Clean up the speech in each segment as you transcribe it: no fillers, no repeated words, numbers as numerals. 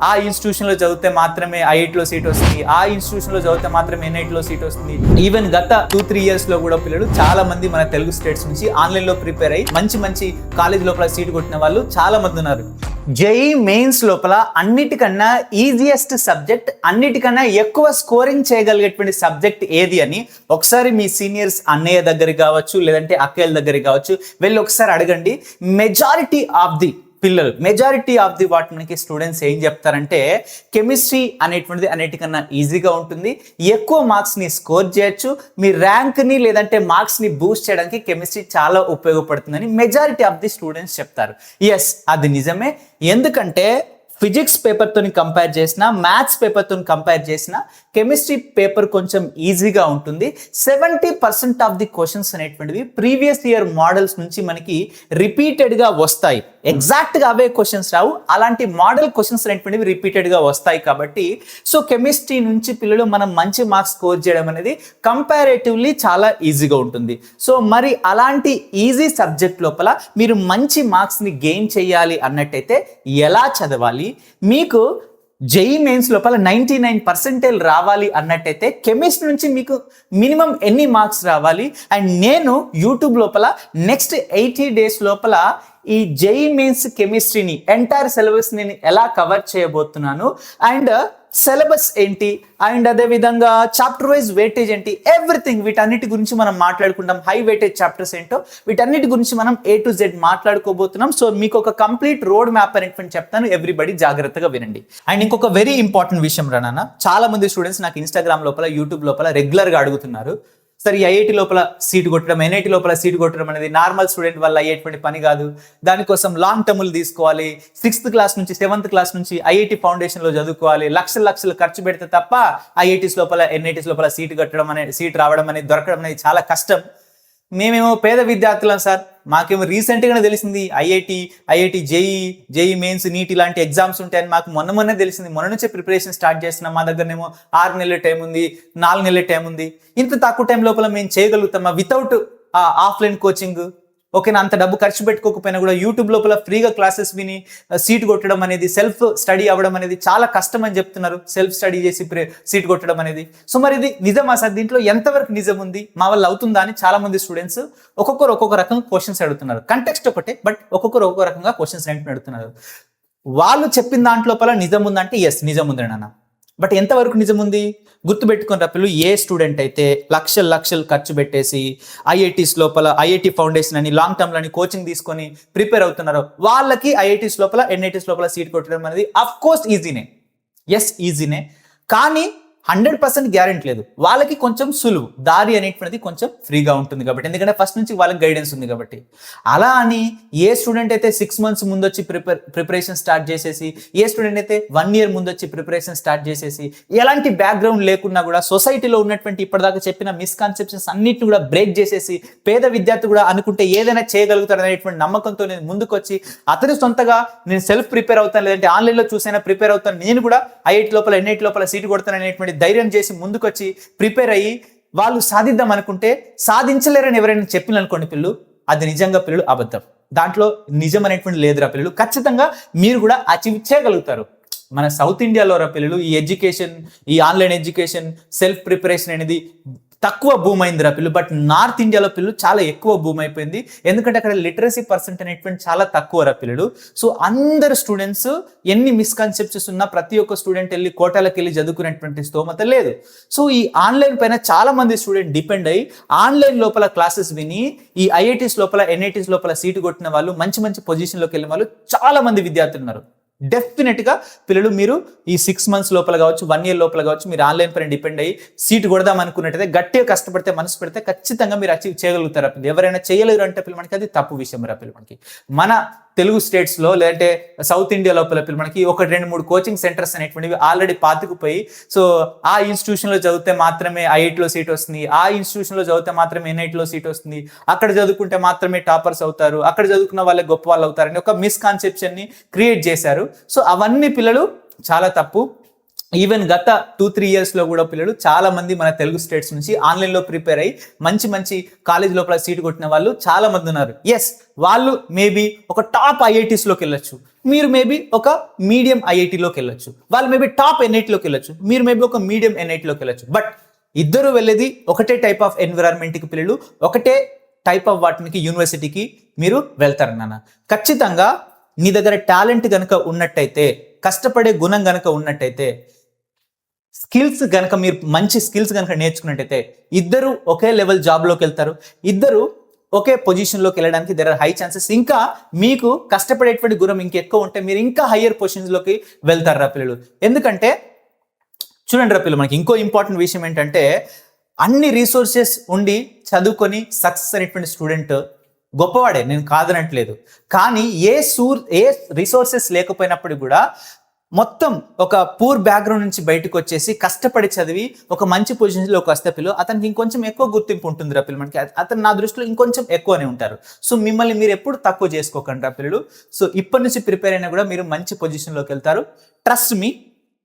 ఆ ఇన్స్టిట్యూషన్లో చదివితే మాత్రమే ఐఐటీలో సీట్ వస్తుంది, ఆ ఇన్స్టిట్యూషన్లో చదివితే మాత్రమే ఎన్ఐటీలో సీట్ వస్తుంది. ఈవెన్ గత 2-3 yearsలో కూడా పిల్లలు చాలా మంది మన తెలుగు స్టేట్స్ నుంచి ఆన్లైన్లో ప్రిపేర్ అయ్యి మంచి కాలేజ్ లోపల సీట్ కొట్టిన వాళ్ళు చాలా మంది ఉన్నారు. జేఈ మెయిన్స్ లోపల అన్నిటికన్నా ఈజియెస్ట్ సబ్జెక్ట్, అన్నిటికన్నా ఎక్కువ స్కోరింగ్ చేయగలిగేటువంటి సబ్జెక్ట్ ఏది అని ఒకసారి మీ సీనియర్స్ అన్నయ్య దగ్గరికి కావచ్చు, లేదంటే అక్కయ్యల దగ్గరికి కావచ్చు వెళ్ళి ఒకసారి అడగండి. మెజారిటీ ఆఫ్ ది వాట్ మనకి స్టూడెంట్స్ ఏం చెప్తారంటే కెమిస్ట్రీ అనేటువంటిది అన్నిటికన్నా ఈజీగా ఉంటుంది, ఎక్కువ మార్క్స్ని స్కోర్ చేయొచ్చు, మీ ర్యాంక్ని లేదంటే మార్క్స్ని బూస్ట్ చేయడానికి కెమిస్ట్రీ చాలా ఉపయోగపడుతుందని మెజారిటీ ఆఫ్ ది స్టూడెంట్స్ చెప్తారు. ఎస్, అది నిజమే. ఎందుకంటే ఫిజిక్స్ పేపర్తో కంపేర్ చేసిన, మ్యాథ్స్ పేపర్తో కంపేర్ చేసిన కెమిస్ట్రీ పేపర్ కొంచెం ఈజీగా ఉంటుంది. 70% ఆఫ్ ది క్వశ్చన్స్ అనేటువంటివి ప్రీవియస్ ఇయర్ మోడల్స్ నుంచి మనకి రిపీటెడ్గా వస్తాయి. ఎగ్జాక్ట్గా అవే క్వశ్చన్స్ రావు, అలాంటి మోడల్ క్వశ్చన్స్ అనేటువంటివి రిపీటెడ్గా వస్తాయి. కాబట్టి సో కెమిస్ట్రీ నుంచి పిల్లలు మనం మంచి మార్క్స్ స్కోర్ చేయడం అనేది కంపారేటివ్లీ చాలా ఈజీగా ఉంటుంది. సో మరి అలాంటి ఈజీ సబ్జెక్ట్ లోపల మీరు మంచి మార్క్స్ని గెయిన్ చేయాలి అన్నట్టయితే ఎలా చదవాలి, మీకు జేఈ మెయిన్స్ లోపల 99% రావాలి అన్నట్టయితే కెమిస్ట్రీ నుంచి మీకు మినిమం ఎన్ని మార్క్స్ రావాలి, అండ్ నేను యూట్యూబ్ లోపల నెక్స్ట్ 80 days లోపల ఈ జేఈ మెయిన్స్ కెమిస్ట్రీని ఎంటైర్ సిలబస్ నేను ఎలా కవర్ చేయబోతున్నాను, అండ్ సిలబస్ ఏంటి, అండ్ అదేవిధంగా చాప్టర్ వైజ్ వెయిటేజ్ ఏంటి, ఎవ్రీథింగ్ వీటన్నిటి గురించి మనం మాట్లాడుకుంటాం. హై వెయిటేజ్ చాప్టర్స్ ఏంటో వీటన్నిటి గురించి మనం A to Z మాట్లాడుకోబోతున్నాం. సో మీకు ఒక కంప్లీట్ రోడ్ మ్యాప్ అనేటువంటి చెప్తాను, ఎవ్రీబడి జాగ్రత్తగా వినండి. అండ్ ఇంకొక వెరీ ఇంపార్టెంట్ విషయం రానా, చాలా మంది స్టూడెంట్స్ నాకు ఇన్స్టాగ్రామ్ లోపల, యూట్యూబ్ లోపల రెగ్యులర్గా అడుగుతున్నారు, సరే ఈ ఐఐటి లోపల సీట్ కొట్టడం, ఎన్ఐటి లోపల సీట్ కొట్టడం అనేది నార్మల్ స్టూడెంట్ వల్ల అయ్యేటువంటి పని కాదు, దానికోసం లాంగ్ టర్మ్లు తీసుకోవాలి, 6th క్లాస్ నుంచి 7th క్లాస్ నుంచి ఐఐటి ఫౌండేషన్లో చదువుకోవాలి, లక్షలు ఖర్చు పెడితే తప్ప ఐఐటీస్ లోపల ఎన్ఐటీస్ లోపల సీట్ రావడం అనేది, దొరకడం అనేది చాలా కష్టం. మేమేమో పేద విద్యార్థులం సార్, మాకేమో రీసెంట్గానే తెలిసింది ఐఐటి జేఈ మెయిన్స్, నీట్ ఇలాంటి ఎగ్జామ్స్ ఉంటాయని మాకు మొన్నే తెలిసింది. మొన్న నుంచే ప్రిపరేషన్ స్టార్ట్ చేస్తున్నాం. మా దగ్గరనేమో 6 నెలల టైం ఉంది, 4 నెలల టైం ఉంది. ఇంత తక్కువ టైం లోపల మేము చేయగలుగుతామా వితౌట్ ఆఫ్లైన్ కోచింగ్? ఓకేనా, అంత డబ్బు ఖర్చు పెట్టుకోకపోయినా కూడా యూట్యూబ్ లోపల ఫ్రీగా క్లాసెస్ విని సీట్ కొట్టడం అనేది, సెల్ఫ్ స్టడీ అవ్వడం అనేది చాలా కష్టం అని చెప్తున్నారు. సెల్ఫ్ స్టడీ చేసి సీట్ కొట్టడం అనేది. సో మరి ఇది నిజమా సార్? దీంట్లో ఎంతవరకు నిజం ఉంది, మా వల్ల అవుతుందా అని చాలా మంది స్టూడెంట్స్ ఒక్కొక్క రకంగా క్వశ్చన్స్ అడుగుతున్నారు. కంటెక్స్ట్ ఒకటే, బట్ ఒక్కొక్క రకంగా క్వశ్చన్స్ అడుగుతున్నారు. వాళ్ళు చెప్పిన దాంట్లోపల నిజం ఉందంటే ఎస్ నిజం ఉంది నాన్న, బట్ ఎంతవరకు నిజం ఉంది గుర్తుపెట్టుకుని పిల్లలు. ఏ స్టూడెంట్ అయితే లక్షలు ఖర్చు పెట్టేసి ఐఐటీస్ లోపల ఐఐటి ఫౌండేషన్ అని లాంగ్ టర్మ్ అని కోచింగ్ తీసుకొని ప్రిపేర్ అవుతున్నారో వాళ్ళకి ఐఐటీస్ లోపల ఎన్ఐటీస్ లోపల సీట్ కొట్టడం అనేది అఫ్ కోర్స్ ఈజీనే, ఎస్ ఈజీనే, కానీ 100% గ్యారెంటీ లేదు. వాళ్ళకి కొంచెం సులువు దారి అనేటువంటిది కొంచెం ఫ్రీగా ఉంటుంది కాబట్టి, ఎందుకంటే ఫస్ట్ నుంచి వాళ్ళకి గైడెన్స్ ఉంది కాబట్టి. అలా అని ఏ స్టూడెంట్ అయితే 6 months ముందు వచ్చి ప్రిపరేషన్ స్టార్ట్ చేసేసి, ఏ స్టూడెంట్ అయితే 1 year ముందు వచ్చి ప్రిపరేషన్ స్టార్ట్ చేసేసి, ఎలాంటి బ్యాక్గ్రౌండ్ లేకున్నా కూడా సొసైటీలో ఉన్నటువంటి ఇప్పటిదాకా చెప్పిన మిస్కాన్సెప్షన్స్ అన్నిటిని కూడా బ్రేక్ చేసేసి, పేద విద్యార్థి కూడా అనుకుంటే ఏదైనా చేయగలుగుతాడు అనేటువంటి నమ్మకంతో నేను ముందుకు వచ్చి, అతని సొంతగా నేను సెల్ఫ్ ప్రిపేర్ అవుతాను, లేదంటే ఆన్లైన్లో చూసైనా ప్రిపేర్ అవుతాను, నేను కూడా ఐఐటి లోపల ఎన్ఐటి లోపల సీట్ కొడతాను అనేటువంటి ధైర్యం చేసి ముందుకొచ్చి ప్రిపేర్ అయ్యి వాళ్ళు సాధిద్దాం అనుకుంటే సాధించలేరని ఎవరైనా చెప్పిననుకోండి పిల్లలు, అది నిజంగా పిల్లలు అబద్ధం. దాంట్లో నిజం అనేటువంటి లేదురా పిల్లలు. ఖచ్చితంగా మీరు కూడా అచీవ్ చేయగలుగుతారు. మన సౌత్ ఇండియాలో రా పిల్లలు ఈ ఎడ్యుకేషన్, ఈ ఆన్లైన్ ఎడ్యుకేషన్, సెల్ఫ్ ప్రిపరేషన్ అనేది తక్కువ భూమి అయింది రా పిల్లలు. బట్ నార్త్ ఇండియాలో పిల్లలు చాలా ఎక్కువ భూమి అయిపోయింది, ఎందుకంటే అక్కడ లిటరసీ పర్సెంట్ అనేటువంటి చాలా తక్కువ రా పిల్లలు. సో అందరు స్టూడెంట్స్ ఎన్ని మిస్కన్సెప్షన్స్ ఉన్నా ప్రతి ఒక్క స్టూడెంట్ వెళ్ళి కోటాలకు వెళ్ళి చదువుకునేటువంటి స్తోమత లేదు. సో ఈ ఆన్లైన్ పైన చాలా మంది స్టూడెంట్ డిపెండ్ అయ్యి ఆన్లైన్ లోపల క్లాసెస్ విని ఈ ఐఐటీస్ లోపల ఎన్ఐటీస్ లోపల సీటు కొట్టిన వాళ్ళు, మంచి పొజిషన్లోకి వెళ్ళిన వాళ్ళు చాలా మంది విద్యార్థులు ఉన్నారు. డెఫినెట్గా పిల్లలు మీరు ఈ 6 months లోపల కావచ్చు, 1 year లోపల కావచ్చు, మీరు ఆన్లైన్ పైన డిపెండ్ అయ్యి సీట్ కొడదాం అనుకున్నట్టయితే గట్టిగా కష్టపడితే, మనసు పెడితే ఖచ్చితంగా మీరు అచీవ్ చేయగలుగుతారు. ఎవరైనా చేయలేరు అంటే పిల్లలు మనకి అది తప్పు విషయం రా పిల్లలు. మనకి మన తెలుగు స్టేట్స్లో లేదంటే సౌత్ ఇండియా లోపల పిల్లలు మనకి 1-2-3 కోచింగ్ సెంటర్స్ అనేటువంటివి ఆల్రెడీ పాతుకుపోయి, సో ఆ ఇన్స్టిట్యూషన్లో చదివితే మాత్రమే ఐఐటిలో సీట్ వస్తుంది, ఆ ఇన్స్టిట్యూషన్లో చదివితే మాత్రమే ఎన్ఐటిలో సీట్ వస్తుంది, అక్కడ చదువుకుంటే మాత్రమే టాపర్స్ అవుతారు, అక్కడ చదువుకున్న వాళ్ళే గొప్ప వాళ్ళు అవుతారని ఒక మిస్కాన్సెప్షన్ని క్రియేట్ చేశారు. సో అవన్నీ పిల్లలు చాలా తప్పు. ఈవెన్ గత 2-3 years లో కూడా పిల్లలు చాలా మంది మన తెలుగు స్టేట్స్ నుంచి ఆన్లైన్లో ప్రిపేర్ అయ్యి మంచి మంచి కాలేజ్ లోపల సీట్ కొట్టిన వాళ్ళు చాలా మంది ఉన్నారు. ఎస్, వాళ్ళు మేబీ ఒక టాప్ ఐఐటీస్లోకి వెళ్ళొచ్చు, మీరు మేబీ ఒక మీడియం ఐఐటీలోకి వెళ్ళొచ్చు, వాళ్ళు మేబీ టాప్ ఎన్ఐటీలోకి వెళ్ళొచ్చు, మీరు మేబీ ఒక మీడియం ఎన్ఐటీలోకి వెళ్ళొచ్చు. బట్ ఇద్దరు వెళ్ళేది ఒకటే టైప్ ఆఫ్ ఎన్విరాన్మెంట్కి పిల్లలు, ఒకటే టైప్ ఆఫ్ వాటికి యూనివర్సిటీకి మీరు వెళ్తారు నాన్న. ఖచ్చితంగా నీ దగ్గర టాలెంట్ కనుక ఉన్నట్టయితే, కష్టపడే గుణం కనుక ఉన్నట్టయితే, స్కిల్స్ కనుక మీరు మంచి స్కిల్స్ కనుక నేర్చుకున్నట్టయితే ఇద్దరు ఒకే లెవెల్ జాబ్లోకి వెళ్తారు, ఇద్దరు ఒకే పొజిషన్లోకి వెళ్ళడానికి దేర్ ఆర్ హై ఛాన్సెస్. ఇంకా మీకు కష్టపడేటువంటి గుణం ఇంకెక్కువ ఉంటే మీరు ఇంకా హయ్యర్ పొజిషన్స్లోకి వెళ్తారు రా పిల్లలు. ఎందుకంటే చూడండి రా పిల్లలు, మనకి ఇంకో ఇంపార్టెంట్ విషయం ఏంటంటే అన్ని రీసోర్సెస్ ఉండి చదువుకొని సక్సెస్ అనేటువంటి స్టూడెంట్ గొప్పవాడే, నేను కాదనట్లేదు. కానీ ఏ రిసోర్సెస్ లేకపోయినప్పుడు కూడా మొత్తం ఒక పూర్ బ్యాక్గ్రౌండ్ నుంచి బయటకు వచ్చేసి కష్టపడి చదివి ఒక మంచి పొజిషన్లోకి వస్తే పిల్లలు అతనికి ఇంకొంచెం ఎక్కువ గుర్తింపు ఉంటుంది రా పిల్లలు. మనకి అతను నా దృష్టిలో ఇంకొంచెం ఎక్కువనే ఉంటారు. సో మిమ్మల్ని మీరు ఎప్పుడు తక్కువ చేసుకోకండి రా పిల్లలు. సో ఇప్పటి నుంచి ప్రిపేర్ అయినా కూడా మీరు మంచి పొజిషన్లోకి వెళ్తారు, ట్రస్ట్ మీ.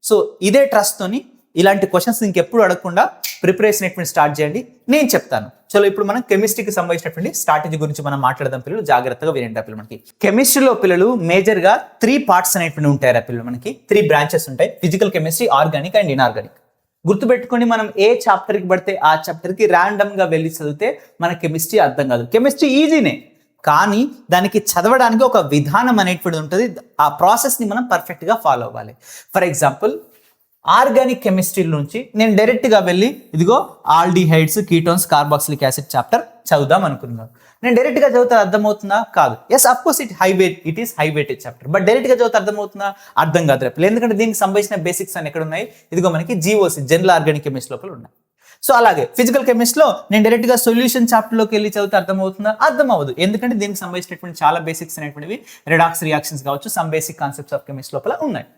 సో ఇదే ట్రస్ట్తోని ఇలాంటి క్వశ్చన్స్ ఇంకెప్పుడు అడగకుండా ప్రిపరేషన్ ఎటువంటి స్టార్ట్ చేయండి, నేను చెప్తాను. చలో ఇప్పుడు మనం కెమిస్ట్రీకి సంబంధించినటువంటి స్ట్రాటజీ గురించి మనం మాట్లాడదాం పిల్లలు. జాగ్రత్తగా వినండి పిల్లలు. మనకి కెమిస్ట్రీలో పిల్లలు మేజర్గా 3 parts అనేటువంటి ఉంటాయి పిల్లలు. మనకి 3 branches ఉంటాయి: physical chemistry, organic and inorganic. గుర్తుపెట్టుకోండి, మనం ఏ చాప్టర్కి పడితే ఆ చాప్టర్కి ర్యాండమ్గా వెళ్ళి చదివితే మన కెమిస్ట్రీ అర్థం కాదు. కెమిస్ట్రీ ఈజీనే, కానీ దానికి చదవడానికి ఒక విధానం అనేటువంటి ఉంటుంది. ఆ ప్రాసెస్ని మనం పర్ఫెక్ట్గా ఫాలో అవ్వాలి. ఫర్ ఎగ్జాంపుల్, ఆర్గానిక్ కెమిస్ట్రీ నుంచి నేను డైరెక్ట్గా వెళ్ళి ఇదిగో aldehydes, ketones, carboxylic acid chapter చదువుదాం అనుకున్నాను. నేను డైరెక్ట్గా చదివితే అర్థమవుతుందా? కాదు. Yes, of course it is high weightage chapter, but డైరెక్ట్గా చదివితే అర్థమవుతుందా? అర్థం కాదు రేపు. ఎందుకంటే దీనికి సంబంధించిన బేసిక్స్ అని ఎక్కడ ఉన్నాయి? ఇదిగో మనకి జీఓసి, జనరల్ ఆర్గానిక్ కెమిస్ట్రీ లోపల ఉన్నాయి. సో అలాగే ఫిజికల్ కెమిస్ట్రీలో నేను డైరెక్ట్గా సొల్యూషన్ చాప్టర్లోకి వెళ్ళి చదివితే అర్థమవుతుందా? అర్థం అవ్వదు. ఎందుకంటే దీనికి సంబంధించినటువంటి చాలా బేసిక్స్ అనేటువంటివి, రెడాక్స్ రియాక్షన్స్ కావచ్చు, some basic concepts of chemistry లోపల ఉన్నాయి.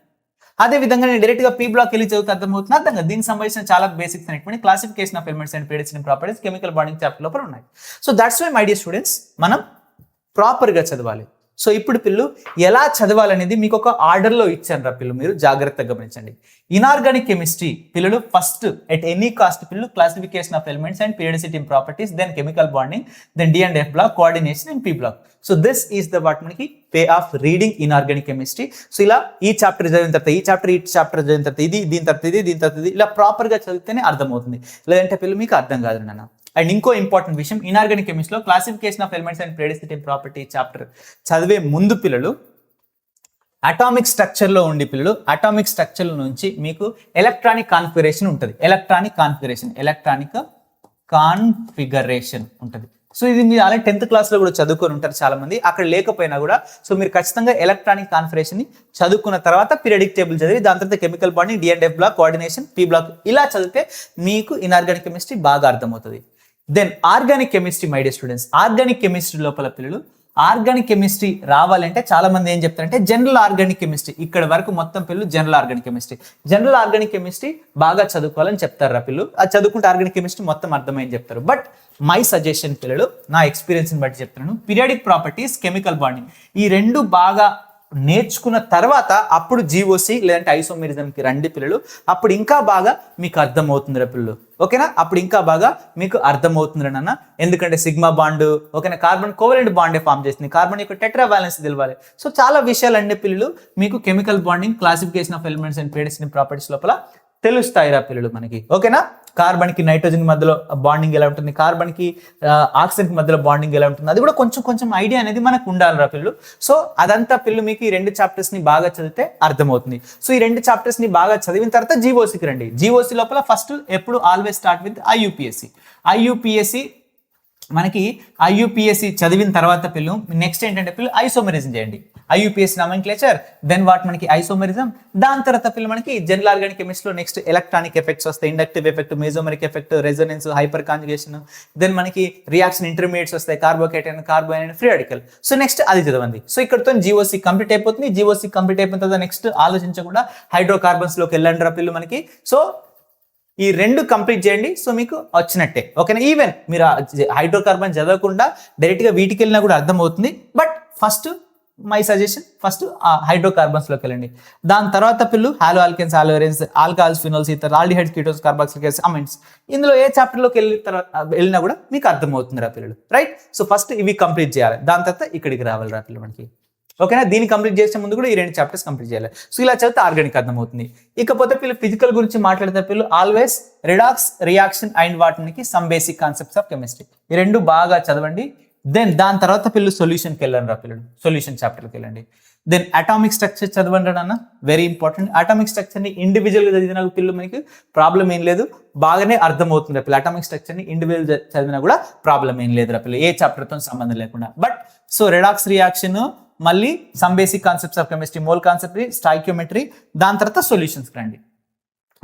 అదే విధంగా నేను డైరెక్ట్గా పీ బ్లాక్ వెళ్ళి చదివితే అర్థమవుతుంది? అర్థం కాదు. దీనికి సంబంధించిన చాలా బేసిక్స్ అనేటువంటి classification of elements and periodicity properties, chemical bonding chapter లోపల ఉన్నాయి. So that's why my dear students, మనం ప్రాపర్గా చదవాలి. సో ఇప్పుడు పిల్లలు ఎలా చదవాలనేది మీకు ఒక ఆర్డర్లో ఇచ్చాను రా పిల్లలు, మీరు జాగ్రత్తగా గమనించండి. ఇన్ఆర్గానిక్ కెమిస్ట్రీ పిల్లలు ఫస్ట్ ఎట్ ఎనీ కాస్ట్ పిల్లలు classification of elements and periodicity properties, then chemical bonding, then D and F block, coordination and P block. So this is the what మనకి pay off reading inorganic chemistry. So ఇలా ఈ chapter చదివిన తర్వాత ఈ chapter చదివిన తర్వాత ఇది, దీని తర్వాత దీని తర్వాత ఇది, ఇలా ప్రాపర్గా చదివితేనే అర్థమవుతుంది. లేదంటే పిల్లలు మీకు అర్థం కాదు నాన్న. అండ్ ఇంకో ఇంపార్టెంట్ విషయం, ఇన్ఆర్గానిక్ కెమిస్ట్రీలో classification of elements and periodicity property chapter చదివే ముందు పిల్లలు అటామిక్ స్ట్రక్చర్లో ఉండి పిల్లలు అటామిక్ స్ట్రక్చర్ నుంచి మీకు ఎలక్ట్రానిక్ కాన్ఫిగరేషన్ ఉంటుంది. ఎలక్ట్రానిక్ కాన్ఫిగరేషన్ ఉంటుంది. సో ఇది మీరు అలాగే 10th క్లాస్లో కూడా చదువుకొని ఉంటారు చాలా మంది. అక్కడ లేకపోయినా కూడా సో మీరు ఖచ్చితంగా ఎలక్ట్రానిక్ కాన్ఫిగరేషన్ని చదువుకున్న తర్వాత పీరియాడిక్ టేబుల్ చదివి దాని తర్వాత chemical bonding, D and F block, coordination, P block, ఇలా చదివితే మీకు ఇన్ఆర్గానిక్ కెమిస్ట్రీ బాగా అర్థమవుతుంది. Then organic chemistry, my dear students, organic chemistry లోపల పిల్లలు ఆర్గానిక్ కెమిస్ట్రీ రావాలంటే చాలా మంది ఏం చెప్తారంటే జనరల్ ఆర్గానిక్ కెమిస్ట్రీ, ఇక్కడ వరకు మొత్తం పిల్లలు జనరల్ ఆర్గానిక్ కెమిస్ట్రీ బాగా చదువుకోవాలని చెప్తారు రా పిల్లలు. అది చదువుకుంటే ఆర్గానిక్ కెమిస్ట్రీ మొత్తం అర్థమైంది చెప్తారు. బట్ మై సజెషన్ పిల్లలు, నా ఎక్స్పీరియన్స్ని బట్టి చెప్తున్నాను, పీరియాడిక్ ప్రాపర్టీస్, కెమికల్ బాండింగ్, ఈ రెండు బాగా నేర్చుకున్న తర్వాత అప్పుడు జీఓసి లేదంటే ఐసోమెరిజంకి రండి పిల్లలు. అప్పుడు ఇంకా బాగా మీకు అర్థమవుతుంది రా పిల్లలు. ఓకేనా? అప్పుడు ఇంకా బాగా మీకు అర్థమవుతుంది నాన్న. ఎందుకంటే సిగ్మా బాండ్, ఓకేనా, కార్బన్ కోవలెంట్ బాండే ఫామ్ చేస్తుంది, కార్బన్ యొక్క టెట్రా బ్యాలెన్స్ తెలవాలి. సో చాలా విషయాలు అన్ని పిల్లలు మీకు chemical bonding, classification of elements and periodicity properties లోపల తెలుస్తాయి రా పిల్లలు మనకి. ఓకేనా? కార్బన్ కి నైట్రోజన్ మధ్యలో బాండింగ్ ఎలా ఉంటుంది, కార్బన్ కి ఆక్సిజన్ కి మధ్యలో బాండింగ్ ఎలా ఉంటుంది, అది కూడా కొంచెం ఐడియా అనేది మనకు ఉండాలి రా పిల్లలు. సో అదంతా పిల్లలు మీకు ఈ 2 చాప్టర్స్ ని బాగా చదివితే అర్థమవుతుంది. సో ఈ 2 చాప్టర్స్ ని బాగా చదివిన తర్వాత జీఓసికి రండి. జీఓసి లోపల ఫస్ట్ ఎప్పుడు ఆల్వేస్ స్టార్ట్ విత్ ఐయుపిఎస్సి. మనకి ఐయుపిఎస్సి చదివిన తర్వాత పిల్లలు నెక్స్ట్ ఏంటంటే పిల్లలు ఐసోమెరిజం చేయండి. ఐయుపిఎస్సి నామెన్క్లేచర్, దెన్ వాట్ మనకి ఐసోమెరిజం. దాని తర్వాత పిల్లలు మనకి జనరల్ ఆర్గానిక్ కెమిస్ట్రీలో నెక్స్ట్ ఎలక్ట్రానిక్ ఎఫెక్ట్స్ వస్తాయి, inductive effect, mesomeric effect, resonance, hyperconjugation, then మనకి రియాక్షన్ ఇంటర్మీడియట్స్ వస్తాయి, carbocation, carbanion, free radical. So next అది చదవండి. సో ఇక్కడతో జీఓసి కంప్లీట్ అయిపోతుంది. జీఓసి కంప్లీట్ అయిపోయిన తర్వాత నెక్స్ట్ ఆలోచించకుండా హైడ్రోకార్బన్స్ లోకి వెళ్ళండి రా పిల్లలు మనకి. సో ఈ 2 కంప్లీట్ చేయండి. సో మీకు వచ్చినట్టే. ఓకేనా? ఈవెన్ మీరు హైడ్రోకార్బన్ చదవకుండా డైరెక్ట్గా వీటికి వెళ్ళినా కూడా అర్థమవుతుంది. But first my suggestion first hydrocarbons లోకి వెళ్ళండి. దాని తర్వాత పిల్లలు హాలో ఆల్కెన్స్, హాలోరెన్స్, ఆల్కహాల్స్, ఫినోల్స్, ఇతర aldehydes, ketones, carboxylic acid, amines. ఇందులో ఏ చాప్టర్ లోకి వెళ్ళినా కూడా మీకు అర్థమవుతుంది రా పిల్లలు, రైట్? సో ఫస్ట్ ఇవి కంప్లీట్ చేయాలి, దాని తర్వాత ఇక్కడికి రావాలి రా పిల్లలు మనకి. ఓకేనా? దీన్ని కంప్లీట్ చేసే ముందు కూడా ఈ 2 చాప్టర్స్ కంప్లీట్ చేయాలి. సో ఇలా చదివితే ఆర్గానిక్ అర్థమవుతుంది. ఇకపోతే పిల్లలు ఫిజికల్ గురించి మాట్లాడితే పిల్లలు ఆల్వేస్ రిడాక్స్ రియాక్షన్ అండ్ వాటికి some basic concepts of chemistry, ఈ 2 బాగా చదవండి. దెన్ దాని తర్వాత పిల్లలు సొల్యూషన్కి వెళ్ళండి రా పిల్లలు, సొల్యూషన్ చాప్టర్కి వెళ్ళండి. దెన్ అటామిక్ స్ట్రక్చర్ చదవండి అన్న, వెరీ ఇంపార్టెంట్. అటామిక్ స్ట్రక్చర్ని ఇండివిజువల్గా చదివిన పిల్లలు మనకి ప్రాబ్లం ఏం లేదు, బాగానే అర్థమవుతుంది రా పిల్లలు. అటామిక్ స్ట్రక్చర్ని ఇండివిజువల్ చదివినా కూడా ప్రాబ్లం ఏం లేదు రా పిల్లలు, ఏ చాప్టర్తో సంబంధం లేకుండా. బట్ సో రిడాక్స్ రియాక్షన్, మళ్ళీ some basic concepts of chemistry, mole concept, stoichiometry, దాని తర్వాత సొల్యూషన్స్ రండి.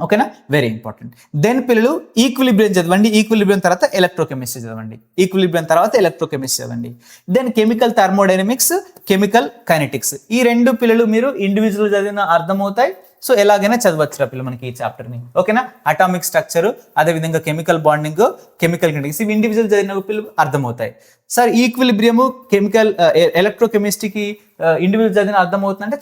ఓకేనా? Very important. దెన్ పిల్లలు ఈక్విలిబ్రియం చదవండి, ఈక్విలిబ్రియం తర్వాత ఎలక్ట్రోకెమిస్ట్రీ చదవండి, ఈక్విలిబ్రియం తర్వాత ఎలక్ట్రోకెమిస్ట్రీ చదవండి. Then chemical thermodynamics, chemical kinetics, ఈ 2 పిల్లలు మీరు ఇండివిజువల్ చదివిన అర్థమవుతాయి. సో ఎలాగైనా చదవచ్చు రా పిల్లలు మనకి ఈ చాప్టర్ని. ఓకేనా? అటామిక్ స్ట్రక్చర్, అదేవిధంగా కెమికల్ బాండింగ్, కెమికల్ కైనెటిక్స్, ఇవి ఇండివిజువల్ చదివిన పిల్లలు అర్థమవుతాయి. సార్ ఈక్విలిబ్రియము కెమికల్ ఎలక్ట్రోకెమిస్ట్రీకి ఇండివిజువల్ చదివిన అర్థమవుతుందంటే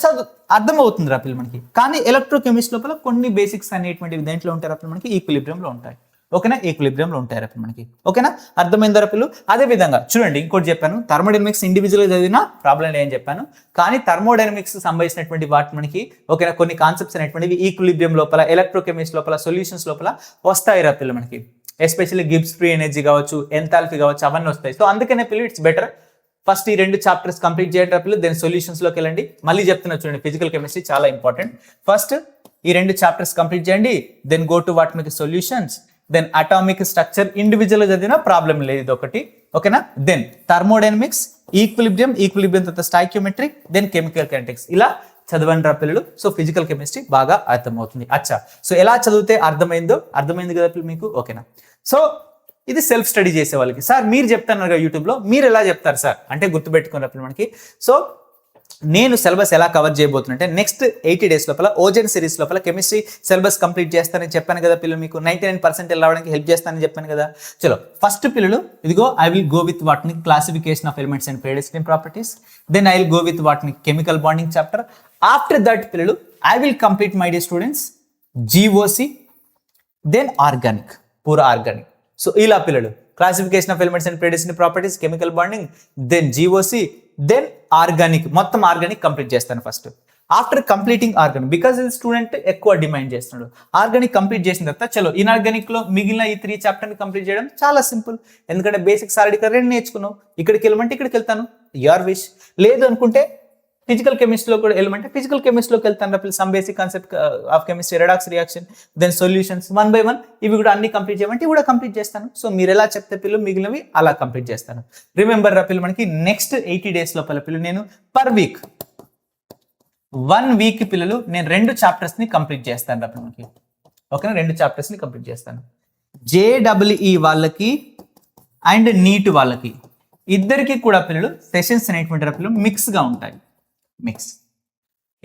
అర్థమవుతుంది రా పిల్లలు మనకి. కానీ ఎలక్ట్రోకెమిస్ట్రీ లోపల కొన్ని బేసిక్స్ అనేటువంటివి దేంట్లో ఉంటాయి రా పిల్లలు మనకి, ఈక్విలిబ్రియంలో ఉంటాయి. ఓకేనా? ఈక్విలిబ్రియంలో ఉంటాయి రా పిల్లలు మనకి. ఓకేనా? అర్థమైందా రా పిల్లలు? అదే విధంగా చూడండి, ఇంకోటి చెప్పాను, థర్మోడైనమిక్స్ ఇండివిజువల్గా చదివినా ప్రాబ్లం ఏం చెప్పాను, కానీ థర్మోడైనమిక్స్ సంబంధించినటువంటి వాటి మనకి ఓకేనా కొన్ని కాన్సెప్ట్స్ అనేటువంటివి ఈక్విలిబ్రియం లోపల, ఎలక్ట్రోకెమిస్ట్రీ లోపల, సొల్యూషన్స్ లోపల వస్తాయి రా పిల్లలు మనకి. ఎస్పెషల్లీ గిబ్స్ ఫ్రీ ఎనర్జీ కావచ్చు, ఎంథాల్పీ కావచ్చు, అవన్నీ వస్తాయి. సో అందుకనే పిల్లలు ఇట్స్ బెటర్ ఫస్ట్ ఈ 2 చాప్టర్స్ కంప్లీట్ చేయండి రా పిల్లలు, దెన్ సొల్యూషన్స్ లోకి వెళ్ళండి. మళ్ళీ చెప్తున్నా చూడండి, ఫిజికల్ కెమిస్ట్రీ చాలా ఇంపార్టెంట్. ఫస్ట్ ఈ 2 చాప్టర్స్ కంప్లీట్ చేయండి, దెన్ గో టు వాట్ మీకు solutions, then atomic structure individual చదివినా ప్రాబ్లం లేదు, ఇది ఒకటి. ఓకేనా? దెన్ థర్మోడైనమిక్స్, ఈక్విలిబ్రియం తర్వాత స్టాయికియోమెట్రీ, దెన్ కెమికల్ కైనెటిక్స్, ఇలా చదవండి రా పిల్లలు. సో ఫిజికల్ కెమిస్ట్రీ బాగా అర్థమవుతుంది. అచ్చా, సో ఎలా చదివితే అర్థమైంది కదా పిల్లలు మీకు? ఓకేనా? సో ఇది సెల్ఫ్ స్టడీ చేసే వాళ్ళకి. సార్ మీరు చెప్తున్నారు కదా యూట్యూబ్లో, మీరు ఎలా చెప్తారు సార్ అంటే గుర్తుపెట్టుకున్న పిల్లలు మనకి. సో నేను సిలబస్ ఎలా కవర్ చేయబోతున్నంటే నెక్స్ట్ 80 days లోపల ఓజన్ సిరీస్ లోపల కెమిస్ట్రీ సిలబస్ కంప్లీట్ చేస్తానని చెప్పాను కదా పిల్లలు, మీకు 99% రావడానికి హెల్ప్ చేస్తానని చెప్పాను కదా. చలో ఫస్ట్ పిల్లలు ఇదిగో ఐ విల్ గో విత్ వాటిని classification of elements and periodicity properties, then I will go with వాటిని chemical bonding chapter. After that పిల్లలు I will complete my dear students GOC, then organic, పూరా ఆర్గానిక్. సో ఇలా పిల్లలు classification of elements and periodicity properties, chemical bonding, then GOC, then organic, మొత్తం organic complete చేస్తాను first. After completing organic, because ఇది student ఎక్కువ demand చేస్తున్నాడు, organic complete చేసిన తర్వాత చలో ఇన్ఆర్గానిక్ లో మిగిలిన ఈ 3 చాప్టర్ని కంప్లీట్ చేయడం చాలా సింపుల్. ఎందుకంటే బేసిక్స్ ఆల్రెడీ 2 నేర్చుకున్నావు, ఇక్కడికి వెళ్ళమంటే ఇక్కడికి వెళ్తాను, యువర్ విష్. లేదు అనుకుంటే ఫిజికల్ కెమిస్ట్రీలో కూడా వెళ్ళమంటే ఫిజికల్ కెమిస్ట్రీలోకి వెళ్తాను పిల్లలు, some basic concept of chemistry, redox reaction, then solutions 1 by 1 ఇవి కూడా అన్ని కంప్లీట్ చేయమంటే కూడా కంప్లీట్ చేస్తాను. సో మీరు ఎలా చెప్తే పిల్లలు మిగిలినవి అలా కంప్లీట్ చేస్తాను. రిమెంబర్ రా పిల్లలు మనకి నెక్స్ట్ 80 days లోపల పిల్లలు నేను పర్ వీక్ 1 week పిల్లలు నేను 2 చాప్టర్స్ ని కంప్లీట్ చేస్తాను రా పిల్లలు మనకి. ఓకేనా? 2 చాప్టర్స్ ని కంప్లీట్ చేస్తాను. JEE వాళ్ళకి అండ్ నీట్ వాళ్ళకి ఇద్దరికి కూడా పిల్లలు సెషన్స్ అనేటువంటి పిల్లలు మిక్స్గా ఉంటాయి, మిక్స్.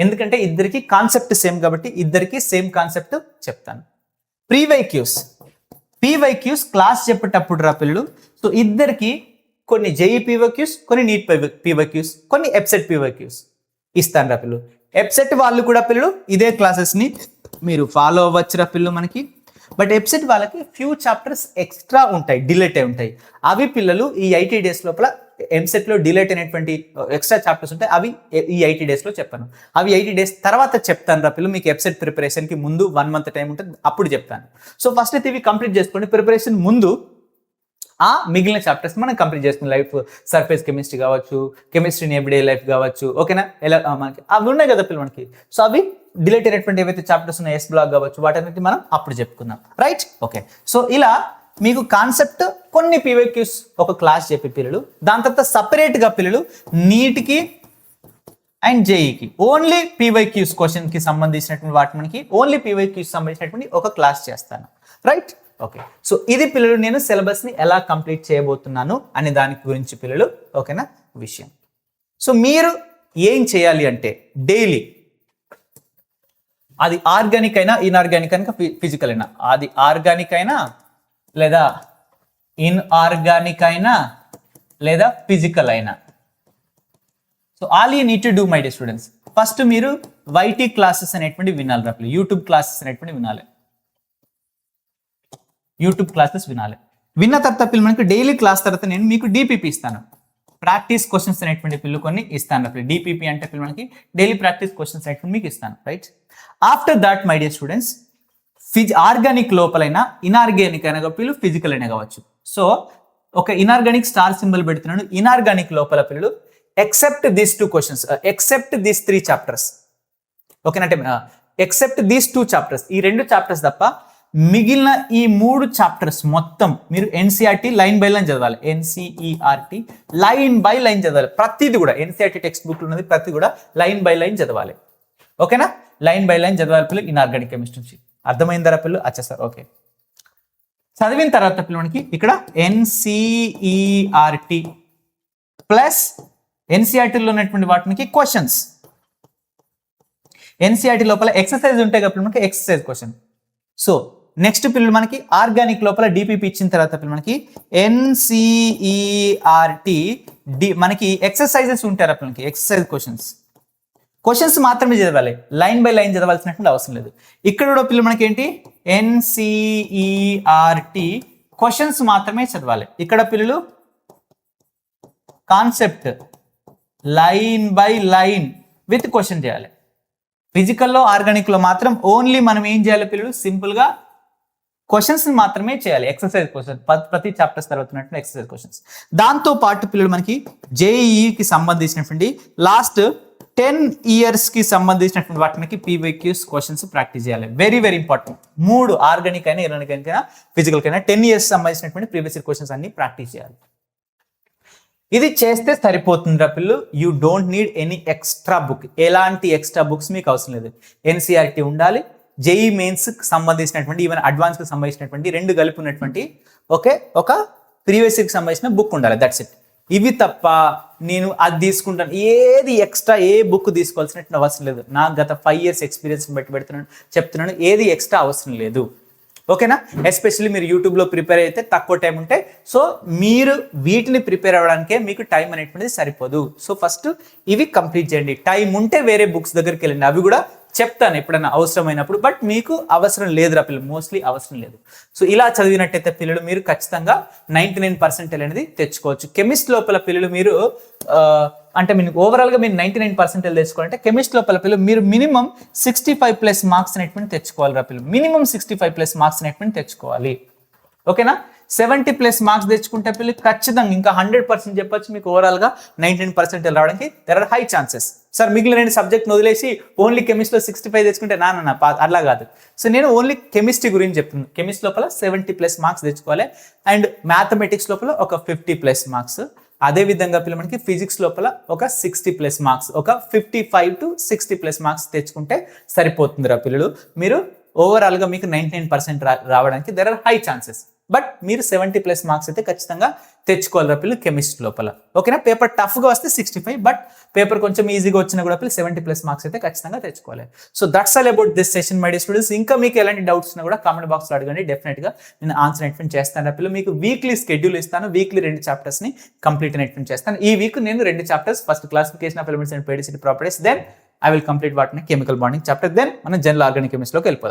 ఎందుకంటే ఇద్దరికి కాన్సెప్ట్ సేమ్ కాబట్టి ఇద్దరికి సేమ్ కాన్సెప్ట్ చెప్తాను. పీవైక్యూస్ క్లాస్ చెప్పేటప్పుడు రా పిల్లలు, సో ఇద్దరికి కొన్ని JEE పీవైక్యూస్, కొన్ని నీట్ పీవైక్యూస్, కొన్ని ఎప్సెట్ పీవైక్యూస్ ఇస్తాను రా పిల్లలు. ఎప్సెట్ వాళ్ళు కూడా పిల్లలు ఇదే క్లాసెస్ని మీరు ఫాలో అవ్వచ్చు రా పిల్లలు మనకి. బట్ ఎప్సెట్ వాళ్ళకి ఫ్యూ చాప్టర్స్ ఎక్స్ట్రా ఉంటాయి, డిలేట్ అయి ఉంటాయి. అవి పిల్లలు ఈ 80 days లోపల ఎంసెట్లో డిలేట్ అయినటువంటి ఎక్స్ట్రా చాప్టర్స్ ఉంటాయి, అవి ఈ 80 days లో చెప్పాను. అవి 80 days తర్వాత చెప్తాను రా పిల్లలు. మీకు ఎప్సెట్ ప్రిపరేషన్కి ముందు 1 month టైం ఉంటుంది, అప్పుడు చెప్తాను. సో ఫస్ట్ అయితే ఇవి కంప్లీట్ చేసుకోండి. ప్రిపరేషన్ ముందు ఆ మిగిలిన చాప్టర్స్ మనం కంప్లీట్ చేసుకుని, లైఫ్ సర్ఫేస్ కెమిస్ట్రీ కావచ్చు, కెమిస్ట్రీ ఇన్ ఎవ్రీడే లైఫ్ కావచ్చు. ఓకేనా? ఎలా మనకి అవి ఉన్నాయి కదా పిల్లలు మనకి. సో అవి డిలేట్ అయినటువంటి ఏవైతే చాప్టర్స్ ఉన్నాయో ఎస్ బ్లాక్ కావచ్చు, వాటన్నిటి మనం అప్పుడు చెప్పుకుందాం, రైట్? ఓకే. సో ఇలా మీకు కాన్సెప్ట్ కొన్ని పీవైక్యూస్ ఒక క్లాస్ చెప్పి పిల్లలు, దాని తర్వాత సపరేట్గా పిల్లలు నీట్కి అండ్ జేఈకి ఓన్లీ పీవైక్యూస్ క్వశ్చన్కి సంబంధించినటువంటి వాటి మనకి ఓన్లీ పీవైక్యూస్ సంబంధించినటువంటి ఒక క్లాస్ చేస్తాను, రైట్? ఓకే. సో ఇది పిల్లలు నేను సిలబస్ని ఎలా కంప్లీట్ చేయబోతున్నాను అనే దాని గురించి పిల్లలు, ఓకేనా విషయం. సో మీరు ఏం చేయాలి అంటే డైలీ, అది ఆర్గానిక్ అయినా ఇన్ఆర్గానిక్ అయినా ఫిజికల్ అయినా, అది ఆర్గానిక్ అయినా లేదా ఇన్ఆర్గానిక్ అయినా లేదా ఫిజికల్ అయినా, so all you need to do my dear students, first మీరు వైటీ క్లాసెస్ అనేటువంటి వినాలి రా పిల్లలు, యూట్యూబ్ క్లాసెస్ అనేటువంటి వినాలి, యూట్యూబ్ క్లాసెస్ వినాలి. విన్న తర్వాత పిల్లలు మనకి డైలీ క్లాస్ తర్వాత నేను మీకు డిపిపి ఇస్తాను, ప్రాక్టీస్ క్వశ్చన్స్ అనేటువంటి పిల్లలు కొన్ని ఇస్తాను. డిపిపి అంటే పిల్లలు మనకి డైలీ ప్రాక్టీస్ క్వశ్చన్స్ అనేటువంటి మీకు ఇస్తాను, right. After that my dear students, organic లోపలైనా ఇనార్గానిక్ అయినా పిల్లలు ఫిజికల్ అయినా కావచ్చు. సో ఒక ఇనార్గానిక్ స్టార్ సింబల్ పెడుతున్నాను, ఇనార్గానిక్ లోపల పిల్లలు except these 2 questions, except these 3 chapters, ఓకేనంటే ఎక్సెప్ట్ దీస్ 2 చాప్టర్స్, ఈ 2 చాప్టర్స్ తప్ప మిగిలిన ఈ 3 చాప్టర్స్ మొత్తం మీరు ఎన్సీఆర్టీ లైన్ బై లైన్ చదవాలి, ఎన్సీఈఆర్టీ లైన్ బై లైన్ చదవాలి. ప్రతిది కూడా ఎన్సీఆర్టీ టెక్స్ట్ బుక్ ఉన్నది ప్రతి కూడా లైన్ బై లైన్ చదవాలి, ఓకేనా. లైన్ బై లైన్ చదవాలి పిల్లలు ఇనార్గానిక్ కెమిస్ట్రీ నుంచి. అర్థమైందరా పిల్లలు? అచ్చా సార్, ఓకే. చదివిన తర్వాత పిల్లలకి ఇక్కడ ఎన్సీఈఆర్టీ ప్లస్ ఎన్సీఆర్టీలో ఉన్నటువంటి వాటికి క్వశ్చన్స్, ఎన్సీఆర్టీ లోపల ఎక్సర్సైజ్ ఉంటాయి కదా మనకి, ఎక్సర్సైజ్ క్వశ్చన్. సో నెక్స్ట్ పిల్లలు మనకి ఆర్గానిక్ లోపల డిపిపి ఇచ్చిన తర్వాత పిల్లలు మనకి ఎన్సీఈఆర్టీ మనకి ఎక్సర్సైజెస్ ఉంటారు మనకి, ఎక్సర్సైజ్ క్వశ్చన్స్ మాత్రమే చదవాలి, లైన్ బై లైన్ చదవాల్సినటువంటి అవసరం లేదు. ఇక్కడ కూడా పిల్లలు మనకి ఏంటి ఎన్సీఈఆర్టీ క్వశ్చన్స్ మాత్రమే చదవాలి. ఇక్కడ పిల్లలు concept line by line with question చేయాలి. ఫిజికల్లో ఆర్గానిక్లో మాత్రం ఓన్లీ మనం ఏం చేయాలి పిల్లలు, సింపుల్గా క్వశ్చన్స్ మాత్రమే చేయాలి, ఎక్సర్సైజ్ క్వశ్చన్ ప్రతి చాప్టర్స్ తర్వాత ఎక్సర్సైజ్ క్వశ్చన్స్. దాంతో పాటు పిల్లలు మనకి జేఈఈకి సంబంధించినటువంటి లాస్ట్ 10 years కి సంబంధించినటువంటి వాటికి పీవైక్యూస్ క్వశ్చన్స్ ప్రాక్టీస్ చేయాలి. Very very important. 3 ఆర్గానిక్ అయినా ఇనార్గానిక్ అయినా ఫిజికల్ అయినా 10 years సంబంధించినటువంటి ప్రీవియస్ ఇయర్ క్వశ్చన్స్ అన్ని ప్రాక్టీస్ చేయాలి. ఇది చేస్తే సరిపోతుందిరా పిల్లలు. You don't need any extra book, ఎలాంటి ఎక్స్ట్రా బుక్స్ మీకు అవసరం లేదు. ఎన్సీఆర్టీ ఉండాలి, జేఈ మెయిన్స్ సంబంధించినటువంటి ఈవెన్ అడ్వాన్స్ కి సంబంధించినటువంటి 2 కలిపి ఉన్నటువంటి ఒక ప్రీవియస్ ఇయర్ కి సంబంధించిన బుక్ ఉండాలి, దట్స్ ఇట్. ఇవి తప్ప నేను అది తీసుకుంటాను ఏది ఎక్స్ట్రా ఏ బుక్ తీసుకోవాల్సినటువంటి అవసరం లేదు. నా గత 5 years ఎక్స్పీరియన్స్ బట్టి చెప్తున్నాను, ఏది ఎక్స్ట్రా అవసరం లేదు, ఓకేనా. ఎస్పెషల్లీ మీరు యూట్యూబ్లో ప్రిపేర్ అయితే తక్కువ టైం ఉంటే, సో మీరు వీటిని ప్రిపేర్ అవ్వడానికే మీకు టైం అనేటువంటిది సరిపోదు. సో ఫస్ట్ ఇవి కంప్లీట్ చేయండి. టైం ఉంటే వేరే బుక్స్ దగ్గరికి వెళ్ళండి, అవి కూడా చెప్తాను ఎప్పుడైనా అవసరమైనప్పుడు. బట్ మీకు అవసరం లేదురా పిల్లలు, మోస్ట్లీ అవసరం లేదు. సో ఇలా చదివినట్టయితే పిల్లలు మీరు ఖచ్చితంగా 99% అనేది తెచ్చుకోవచ్చు. కెమిస్ట్ లోపల పిల్లలు మీరు అంటే మీకు ఓవరాల్గా మీరు 99% తెచ్చుకోవాలంటే కెమిస్ట్ లోపల పిల్లలు మీరు మినిమం 65+ మార్క్స్ అనేటువంటి తెచ్చుకోవాలి రా పిల్లలు. మినిమం 65+ మార్క్స్ అనేటువంటి తెచ్చుకోవాలి, ఓకేనా. 70+ మార్క్స్ తెచ్చుకుంటే పిల్లలు ఖచ్చితంగా ఇంకా 100% చెప్పొచ్చు మీకు ఓవరాల్గా 99% రావడానికి there are high chances. Sir మిగిలిన 2 సబ్జెక్ట్ వదిలేసి ఓన్లీ కెమిస్ట్రీలో 65 తెచ్చుకుంటే నా అలా కాదు. సో నేను ఓన్లీ కెమిస్ట్రీ గురించి చెప్తున్నాను. కెమిస్ట్రీ లోపల 70+ మార్క్స్ తెచ్చుకోవాలి, అండ్ మ్యాథమెటిక్స్ లోపల ఒక 50+ మార్క్స్. అదేవిధంగా పిల్లలు మనకి ఫిజిక్స్ లోపల ఒక 60+ మార్క్స్, ఒక 55 to 60+ మార్క్స్ తెచ్చుకుంటే సరిపోతుందిరా పిల్లలు. మీరు ఓవరాల్గా మీకు 99% రావడానికి there are high chances. But మీరు 70+ మార్క్స్ అయితే ఖచ్చితంగా తెచ్చుకోవాలి రా పిల్లలు కెమిస్ట్రీ లోపల, ఓకేనా. పేపర్ టఫ్గా వస్తే 65, బట్ పేపర్ కొంచెం ఈజీగా వచ్చినా కూడా పిల్లలు 70+ మార్క్స్ అయితే ఖచ్చితంగా తెచ్చుకోవాలి. So that's all about this session my dear students. ఇంకా మీకు ఎలాంటి డౌట్స్ ఉన్నా కూడా కామెంట్ బాక్స్లో అడగండి, డెఫినెట్గా నేను ఆన్సర్ అనేటువంటి చేస్తాను రా పిల్లలు. మీకు వీక్లీ షెడ్యూల్ ఇస్తాను, వీక్లీ 2 చాప్టర్స్ని కంప్లీట్ అనేటువంటి చేస్తాను. ఈ వీక్ నేను 2 chapters, first classification of elements and periodicity properties, then I will complete వాటిని కెమికల్ బాండింగ్ చాప్టర్, దెన్ మనం జనరల్ ఆర్గానిక్ కెమిస్ట్రీలోకి వెళ్ళిపోదాం.